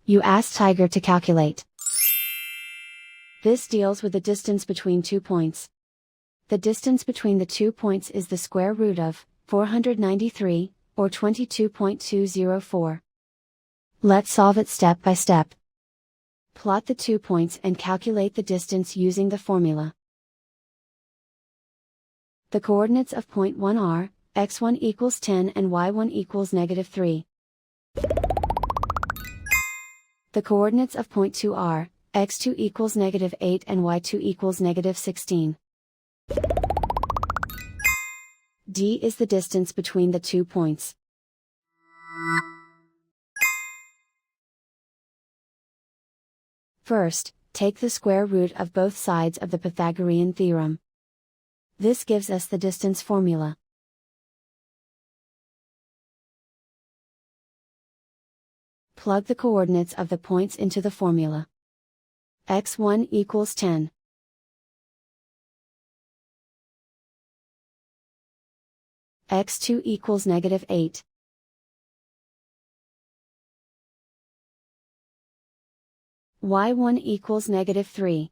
You ask Tiger to calculate. This deals with the distance between 2 points. The distance between the 2 points is the square root of 493, or 22.204. Let's solve it step by step. Plot the 2 points and calculate the distance using the formula. The coordinates of point 1 are, x1 equals 10 and y1 equals -3. The coordinates of point 2 are, x2 equals -8 and y2 equals -16. D is the distance between the 2 points. First, take the square root of both sides of the Pythagorean theorem. This gives us the distance formula. Plug the coordinates of the points into the formula. x1 equals 10. x2 equals -8. y1 equals -3.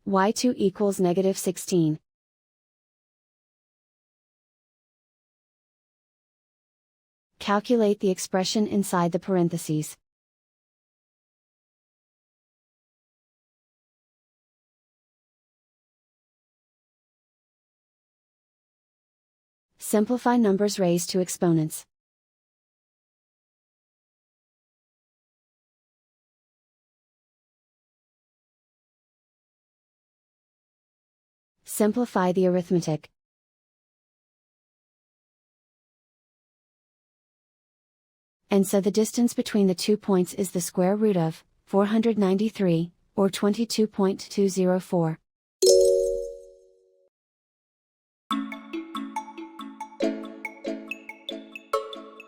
y2 equals -16. Calculate the expression inside the parentheses. Simplify numbers raised to exponents. Simplify the arithmetic. And so the distance between the 2 points is the square root of 493, or 22.204.